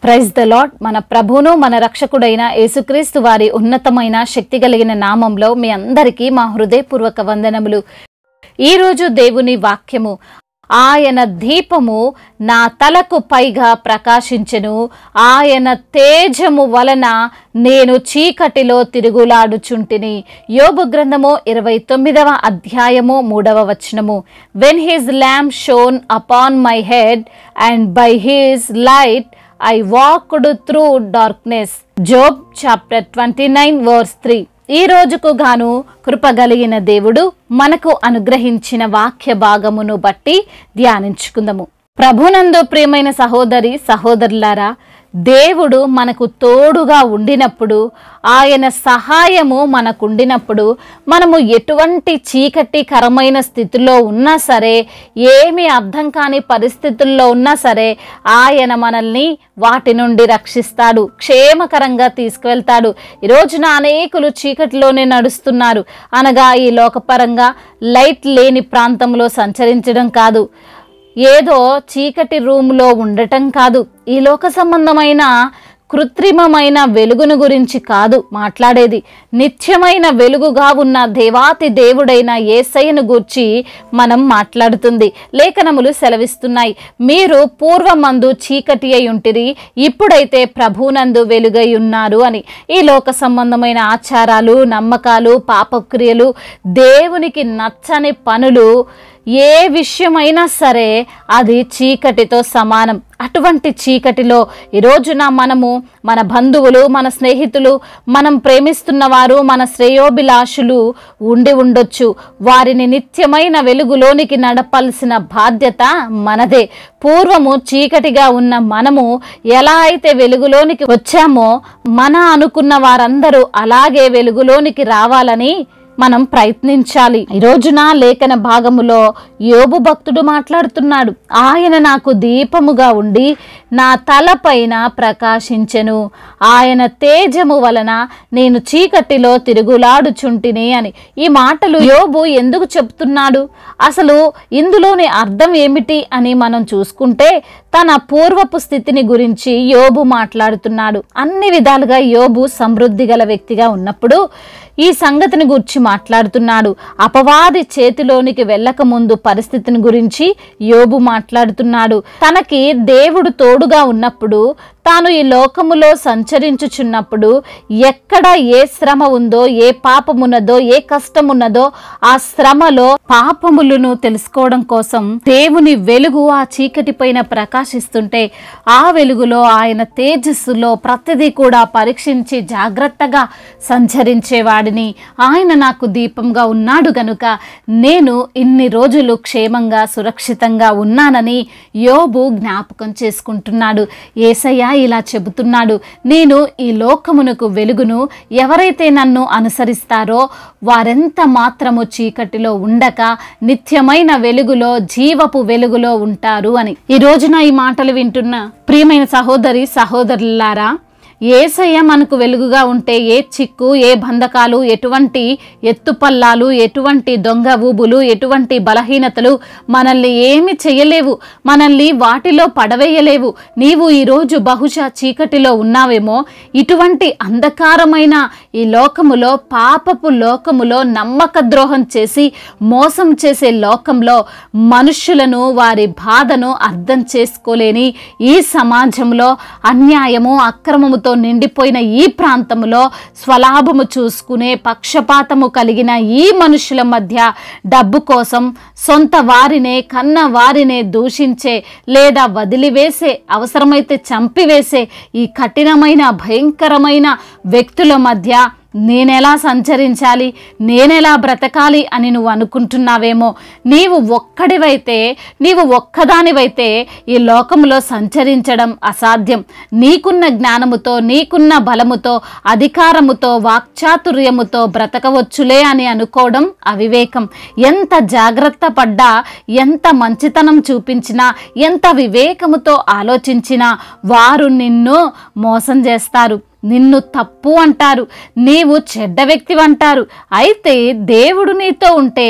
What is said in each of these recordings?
Praise the lord. మన ప్రభువును మన రక్షకుడైన యేసుక్రీస్తు వారి ఉన్నతమైన శక్తి కలిగిన నామంలో మీ అందరికీ మా హృదయపూర్వక వందనములు. ఈరోజు దేవుని వాక్యము, ఆయన దీపము నా తలకు పైగా ప్రకాశించెను, ఆయన తేజము వలన నేను చీకటిలో తిరుగులాడుచుంటిని. యోబు గ్రంథము 29వ అధ్యాయము 3వ వచనము. When his lamp shone upon my head and by his light I walked through darkness. Job chapter 29 verse 3. ఈ రోజుకు గాను కృపగలిగిన దేవుడు మనకు అనుగ్రహించిన వాక్య భాగమును బట్టి ధ్యానించుకుందాము. ప్రభునందు ప్రియమైన సహోదరి సహోదరులారా, దేవుడు మనకు తోడుగా ఉండినప్పుడు, ఆయన సహాయము మనకుండినప్పుడు, మనము ఎటువంటి చీకటికరమైన స్థితిలో ఉన్నా సరే, ఏమి అర్థం కాని పరిస్థితుల్లో ఉన్నా సరే, ఆయన మనల్ని వాటి నుండి రక్షిస్తాడు, క్షేమకరంగా తీసుకువెళ్తాడు. ఈ రోజున అనేకులు చీకటిలోనే నడుస్తున్నారు. అనగా ఈ లోకపరంగా లైట్ లేని ప్రాంతంలో సంచరించడం కాదు, ఏదో చీకటి రూమ్లో ఉండటం కాదు, ఈ లోక సంబంధమైన కృత్రిమమైన వెలుగును గురించి కాదు మాట్లాడేది. నిత్యమైన వెలుగుగా ఉన్న దేవాతి దేవుడైన యేసయ్యను గూర్చి మనం మాట్లాడుతుంది. లేఖనములు సెలవిస్తున్నాయి, మీరు పూర్వమందు చీకటి అయి ఉంటిరి, ఇప్పుడైతే ప్రభునందు వెలుగై ఉన్నారు అని. ఈ లోక సంబంధమైన ఆచారాలు, నమ్మకాలు, పాపక్రియలు, దేవునికి నచ్చని పనులు, ఏ విషయమైనా సరే అది చీకటితో సమానం. అటువంటి చీకటిలో ఈ రోజున మనము, మన బంధువులు, మన స్నేహితులు, మనం ప్రేమిస్తున్న వారు, మన శ్రేయోభిలాషులు ఉండి ఉండొచ్చు. వారిని నిత్యమైన వెలుగులోనికి నడపాల్సిన బాధ్యత మనదే. పూర్వము చీకటిగా ఉన్న మనము ఎలా అయితే వెలుగులోనికి వచ్చామో, మన అనుకున్న వారందరూ అలాగే వెలుగులోనికి రావాలని మనం ప్రయత్నించాలి. ఈ రోజున లేఖన భాగములో యోబు భక్తుడు మాట్లాడుతున్నాడు. ఆయన నాకు దీపముగా ఉండి నా తలపైన ప్రకాశించెను, ఆయన తేజము వలన నేను చీకటిలో తిరుగులాడుచుంటిని అని. ఈ మాటలు యోబు ఎందుకు చెప్తున్నాడు? అసలు ఇందులోని అర్థం ఏమిటి అని మనం చూసుకుంటే, తన పూర్వపు స్థితిని గురించి యోబు మాట్లాడుతున్నాడు. అన్ని విధాలుగా యోబు సమృద్ధి గల వ్యక్తిగా ఉన్నప్పుడు ఈ సంగతిని గురించి మాట్లాడుతున్నాడు. అపవాది చేతిలోనికి వెళ్ళక ముందు పరిస్థితిని గురించి యోబు మాట్లాడుతున్నాడు. తనకి దేవుడు తోడుగా ఉన్నప్పుడు, తాను ఈ లోకములో సంచరించుచున్నప్పుడు, ఎక్కడ ఏ శ్రమ ఉందో, ఏ పాపమున్నదో, ఏ కష్టమున్నదో, ఆ శ్రమలో పాపములను తెలుసుకోవడం కోసం దేవుని వెలుగు ఆ చీకటి పైన ప్రకాశిస్తుంటే, ఆ వెలుగులో ఆయన తేజస్సులో ప్రతిదీ కూడా పరీక్షించి జాగ్రత్తగా సంచరించేవాడిని. ఆయన నాకు దీపంగా ఉన్నాడు గనుక నేను ఇన్ని రోజులు క్షేమంగా సురక్షితంగా ఉన్నానని యోబు జ్ఞాపకం చేసుకుంటున్నాడు. యేసయ్య ఇలా చెబుతున్నాడు, నేను ఈ లోకమునకు వెలుగును, ఎవరైతే నన్ను అనుసరిస్తారో వారెంత మాత్రము చీకటిలో ఉండక నిత్యమైన వెలుగులో, జీవపు వెలుగులో ఉంటారు అని. ఈ రోజున ఈ మాటలు వింటున్న ప్రియమైన సహోదరి సహోదరులారా, యేసయ్య మనకు వెలుగుగా ఉంటే ఏ చిక్కు, ఏ బంధకాలు, ఎటువంటి ఎత్తుపల్లాలు, ఎటువంటి దొంగ ఊబులు, ఎటువంటి బలహీనతలు మనల్ని ఏమి చేయలేవు, మనల్ని వాటిలో పడవేయలేవు. నీవు ఈరోజు బహుశా చీకటిలో ఉన్నావేమో, ఇటువంటి అంధకారమైన ఈ లోకములో, పాపపు లోకములో, నమ్మక ద్రోహం చేసి మోసం చేసే లోకంలో, మనుష్యులను వారి బాధను అర్థం చేసుకోలేని ఈ సమాజంలో, అన్యాయము అక్రమముతో నిండిపోయిన ఈ ప్రాంతంలో, స్వలాభము చూసుకునే పక్షపాతము కలిగిన ఈ మనుషుల మధ్య డబ్బు కోసం సొంత వారినే, కన్న వారినే దూషించే లేదా వదిలివేసే, అవసరమైతే చంపివేసే ఈ కఠినమైన భయంకరమైన వ్యక్తుల మధ్య నేనెలా సంచరించాలి, నేనెలా బ్రతకాలి అని నువ్వు అనుకుంటున్నావేమో. నీవు ఒక్కడివైతే, నీవు ఒక్కదానివైతే ఈ లోకంలో సంచరించడం అసాధ్యం. నీకున్న జ్ఞానముతో, నీకున్న బలముతో, అధికారముతో, వాక్చాతుర్యముతో బ్రతకవచ్చులే అని అనుకోవడం అవివేకం. ఎంత జాగ్రత్త పడ్డా, ఎంత మంచితనం చూపించినా, ఎంత వివేకముతో ఆలోచించినా వారు నిన్ను మోసం చేస్తారు. నిన్ను తప్పు అంటారు, నీవు చెడ్డ వ్యక్తివి అంటారు. అయితే దేవుడు నీతో ఉంటే,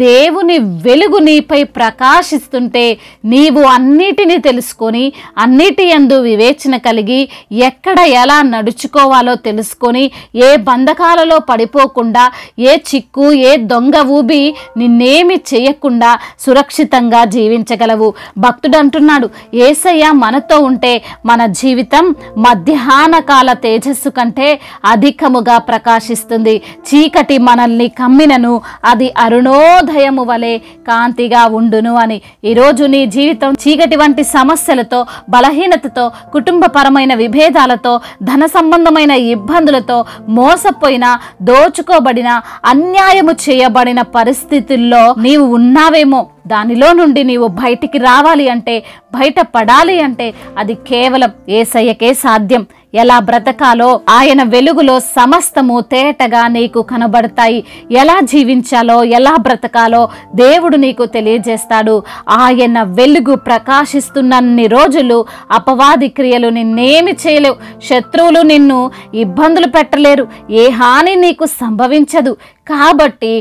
దేవుని వెలుగు నీపై ప్రకాశిస్తుంటే, నీవు అన్నిటినీ తెలుసుకొని అన్నిటి యందు వివేచన కలిగి ఎక్కడ ఎలా నడుచుకోవాలో తెలుసుకొని ఏ బంధకాలలో పడిపోకుండా, ఏ చిక్కు ఏ దొంగ ఊబి నిన్నేమి చేయకుండా సురక్షితంగా జీవించగలవు. భక్తుడు అంటున్నాడు, యేసయ్య మనతో ఉంటే మన జీవితం మధ్యాహ్న కాల తేజస్సు కంటే అధికముగా ప్రకాశిస్తుంది. చీకటి మనల్ని కమ్మినను అది అరుణోదయము వలె కాంతిగా ఉండును అని. ఈరోజు నీ జీవితం చీకటి వంటి సమస్యలతో, బలహీనతతో, కుటుంబపరమైన విభేదాలతో, ధన సంబంధమైన ఇబ్బందులతో, మోసపోయిన, దోచుకోబడిన, అన్యాయము చేయబడిన పరిస్థితుల్లో నీవు ఉన్నావేమో. దానిలో నుండి నీవు బయటికి రావాలి అంటే, బయటపడాలి అంటే అది కేవలం యేసయ్యకే సాధ్యం. ఎలా బ్రతకాలో ఆయన వెలుగులో సమస్తము తేటగా నీకు కనబడతాయి. ఎలా జీవించాలో, ఎలా బ్రతకాలో దేవుడు నీకు తెలియజేస్తాడు. ఆయన వెలుగు ప్రకాశిస్తున్నన్ని రోజులు అపవాది క్రియలు నిన్నేమి చేయలేవు. శత్రువులు నిన్ను ఇబ్బందులు పెట్టలేరు. ఏ హాని నీకు సంభవించదు. కాబట్టి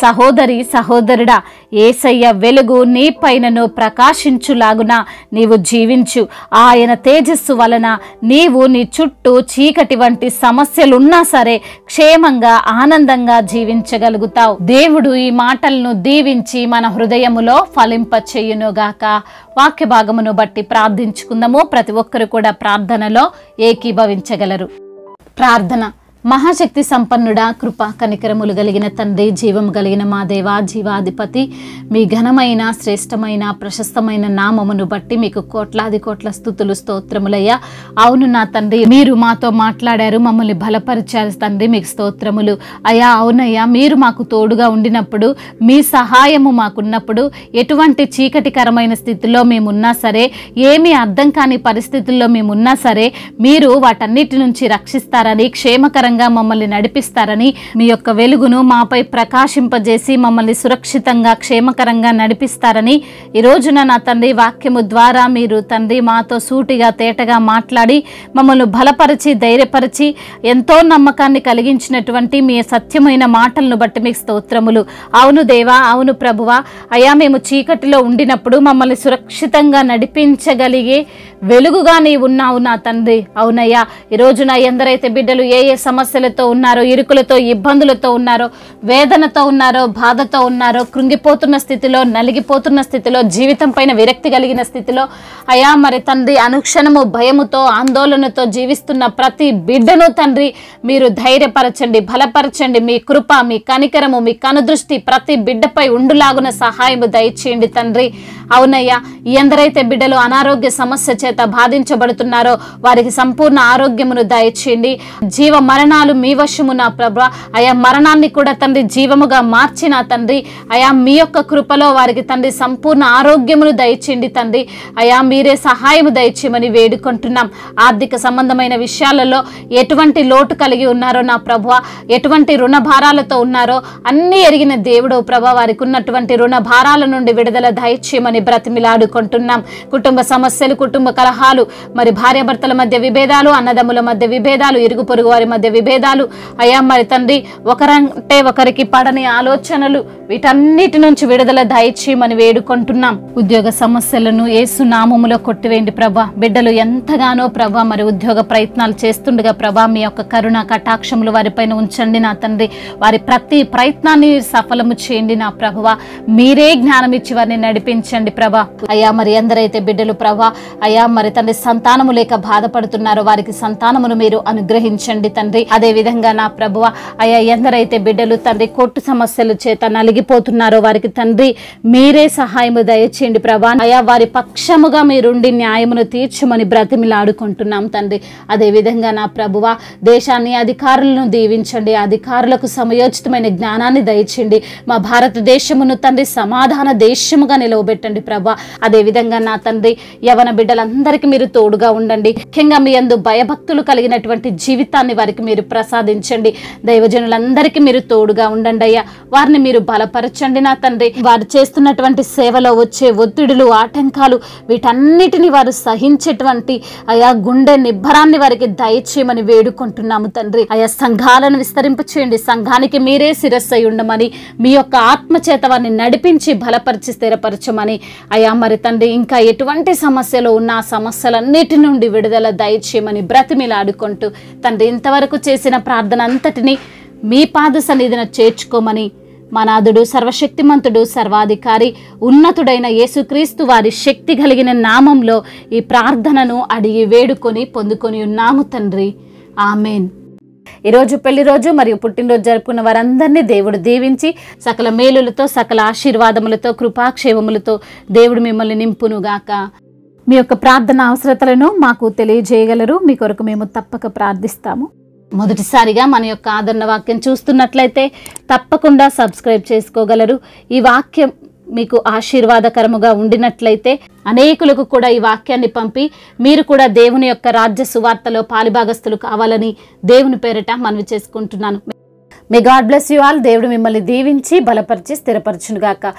సహోదరి, సహోదరుడా, యేసయ్య వెలుగు నీ పైనను ప్రకాశించులాగున నీవు జీవించు. ఆయన తేజస్సు వలన నీవు నీ చుట్టూ చీకటి వంటి సమస్యలున్నా సరే క్షేమంగా, ఆనందంగా జీవించగలుగుతావు. దేవుడు ఈ మాటలను దీవించి మన హృదయములో ఫలింపచేయునుగాక. వాక్య భాగమును బట్టి ప్రార్థించుకుందాము. ప్రతి ఒక్కరు కూడా ప్రార్థనలో ఏకీభవించగలరు. ప్రార్థన. మహాశక్తి సంపన్నుడా, కృపా కనికరములు కలిగిన తండ్రి, జీవము కలిగిన మా దేవా, జీవాధిపతి, మీ ఘనమైన, శ్రేష్టమైన, ప్రశస్తమైన నామమును బట్టి మీకు కోట్లాది కోట్ల స్తుతులు, స్తోత్రములయ్యా. అవును నా తండ్రి, మీరు మాతో మాట్లాడారు, మమ్మల్ని బలపరిచారు తండ్రి, మీకు స్తోత్రములు అయ్యా. అవునయ్యా, మీరు మాకు తోడుగా ఉండినప్పుడు, మీ సహాయము మాకున్నప్పుడు, ఎటువంటి చీకటికరమైన స్థితిలో మేమున్నా సరే, ఏమీ అర్థం కాని పరిస్థితుల్లో మేమున్నా సరే, మీరు వాటన్నిటి నుంచి రక్షిస్తారని, క్షేమకరంగా మమ్మల్ని నడిపిస్తారని, మీ యొక్క వెలుగును మాపై ప్రకాశింపజేసి మమ్మల్ని సురక్షితంగా, క్షేమకరంగా నడిపిస్తారని ఈ రోజున నా తండ్రి వాక్యము ద్వారా మీరు తండ్రి మాతో సూటిగా, తేటగా మాట్లాడి మమ్మల్ని బలపరిచి, ధైర్యపరిచి, ఎంతో నమ్మకాన్ని కలిగించినటువంటి మీ సత్యమైన మాటలను బట్టి మీకు స్తోత్రములు. అవును దేవా, అవును ప్రభువా, అయ్యా, మేము చీకటిలో ఉండినప్పుడు మమ్మల్ని సురక్షితంగా నడిపించగలిగే వెలుగుగా నీవు ఉన్నావు నా తండ్రి. అవునయ్యా, ఈ రోజున ఎందరైతే బిడ్డలు ఏ సమస్యలతో ఉన్నారో, ఇరుకులతో, ఇబ్బందులతో ఉన్నారో, వేదనతో ఉన్నారో, బాధతో ఉన్నారో, కృంగిపోతున్న స్థితిలో, నలిగిపోతున్న స్థితిలో, జీవితం పైన విరక్తి కలిగిన స్థితిలో అయా మరి తండ్రి అనుక్షణము భయముతో, ఆందోళనతో జీవిస్తున్న ప్రతి బిడ్డను తండ్రి మీరు ధైర్యపరచండి, బలపరచండి. మీ కృప, మీ కనికరము, మీ కనుదృష్టి ప్రతి బిడ్డపై ఉండులాగున సహాయము దయచేయండి తండ్రి. అవునయ్యా, ఎందరైతే బిడ్డలు అనారోగ్య సమస్య చేత బాధించబడుతున్నారో వారికి సంపూర్ణ ఆరోగ్యమును దయచేయండి. జీవ మరణాలు మీ వశము నా ప్రభువా. అయా మరణాన్ని కూడా తండ్రి జీవముగా మార్చిన తండ్రి, అయా మీ యొక్క కృపలో వారికి తండ్రి సంపూర్ణ ఆరోగ్యమును దయచేయండి తండ్రి. అయా మీరే సహాయము దయచేయమని వేడుకుంటున్నాం. ఆర్థిక సంబంధమైన విషయాలలో ఎటువంటి లోటు కలిగి ఉన్నారో నా ప్రభువా, ఎటువంటి రుణ భారాలతో ఉన్నారో అన్నీ ఎరిగిన దేవుడు ప్రభా, వారికి ఉన్నటువంటి రుణ భారాల నుండి విడుదల దయచేయమని బ్రతిమిలాడుకుంటున్నాం. కుటుంబ సమస్యలు, కుటుంబ కలహాలు, మరి భార్యాభర్తల మధ్య విభేదాలు, అన్నదమ్ముల మధ్య విభేదాలు, ఇరుగు పొరుగు వారి మధ్య విభేదాలు, అయ్యా మరి తండ్రి ఒకరంటే ఒకరికి పడని ఆలోచనలు, వీటన్నిటి నుంచి విడుదల దయచేయమని వేడుకుంటున్నాం. ఉద్యోగ సమస్యలను యేసు నామములో కొట్టివేయండి ప్రభా. బిడ్డలు ఎంతగానో ప్రభా మరి ఉద్యోగ ప్రయత్నాలు చేస్తుండగా ప్రభా మీ యొక్క కరుణ కటాక్షములు వారిపైన ఉంచండి నా తండ్రి. వారి ప్రతి ప్రయత్నాన్ని సఫలము చేయండి నా ప్రభువా. మీరే జ్ఞానం ఇచ్చి వారిని నడిపించండి ప్రభా. అయ్యా మరి ఎందరైతే బిడ్డలు ప్రభా అయ్యా మరి తండ్రి సంతానము లేక బాధపడుతున్నారో వారికి సంతానమును మీరు అనుగ్రహించండి తండ్రి. అదే విధంగా నా ప్రభువా అయ్యా ఎందరైతే బిడ్డలు తండ్రి కోర్టు సమస్యల చేత నలిగిపోతున్నారో వారికి తండ్రి మీరే సహాయము దయచేయండి ప్రభా. అయ్యా వారి పక్షముగా మీరుండి న్యాయమును తీర్చమని బ్రతిమిలాడుకుంటున్నాం తండ్రి. అదే విధంగా నా ప్రభువా దేశాన్ని, అధికారులను దీవించండి. అధికారులకు సమయోచితమైన జ్ఞానాన్ని దయచేయండి. మా భారతదేశమును తండ్రి సమాధాన దేశముగా నిలవబెట్టండి ప్రభా. అదే విధంగా నా తండ్రి యవన బిడ్డలందరికీ మీరు తోడుగా ఉండండి. ముఖ్యంగా మీ యందు భయభక్తులు కలిగినటువంటి జీవితాన్ని వారికి మీరు మీరు ప్రసాదించండి. దైవజనులందరికీ మీరు తోడుగా ఉండండి అయ్యా. వారిని మీరు బలపరచండి నా తండ్రి. వారు చేస్తున్నటువంటి సేవలో వచ్చే ఒత్తిడులు, ఆటంకాలు వీటన్నిటిని వారు సహించేటువంటి అయా గుండె నిబ్బరాన్ని వారికి దయచేయమని వేడుకుంటున్నాము తండ్రి. అయా సంఘాలను విస్తరింప చేయండి. సంఘానికి మీరే శిరస్సు అయి ఉండమని, మీ యొక్క ఆత్మచేత వారిని నడిపించి బలపరిచి స్థిరపరచమని అయా మరి తండ్రి, ఇంకా ఎటువంటి సమస్యలు ఉన్న ఆ సమస్యలన్నిటి నుండి విడుదల దయచేయమని బ్రతిమిలాడుకుంటూ తండ్రి, ఇంతవరకు చేసిన ప్రార్థన అంతటిని మీ పాద సన్నిధిన చేర్చుకోమని మా నాథుడు, సర్వశక్తిమంతుడు, సర్వాధికారి, ఉన్నతుడైన యేసుక్రీస్తు వారి శక్తి కలిగిన నామంలో ఈ ప్రార్థనను అడిగి వేడుకొని పొందుకొని ఉన్నాము తండ్రి. ఆమెన్. ఈరోజు పెళ్లి రోజు మరియు పుట్టినరోజు జరుపుకున్న వారందరినీ దేవుడు దీవించి సకల మేలులతో, సకల ఆశీర్వాదములతో, కృపాక్షేమములతో దేవుడు మిమ్మల్ని నింపునుగాక. మీ యొక్క ప్రార్థన అవసరతలను మాకు తెలియజేయగలరు. మీ కొరకు మేము తప్పక ప్రార్థిస్తాము. మొదటిసారిగా మన యొక్క ఆదరణ వాక్యం చూస్తున్నట్లయితే తప్పకుండా సబ్స్క్రైబ్ చేసుకోగలరు. ఈ వాక్యం మీకు ఆశీర్వాదకరముగా ఉండినట్లయితే అనేకులకు కూడా ఈ వాక్యాన్ని పంపి మీరు కూడా దేవుని యొక్క రాజ్య సువార్తలో పాలిభాగస్తులు కావాలని దేవుని పేరిట మనవి చేసుకుంటున్నాను. May God bless you all. దేవుడు మిమ్మల్ని దీవించి బలపరిచి స్థిరపరచునుగాక.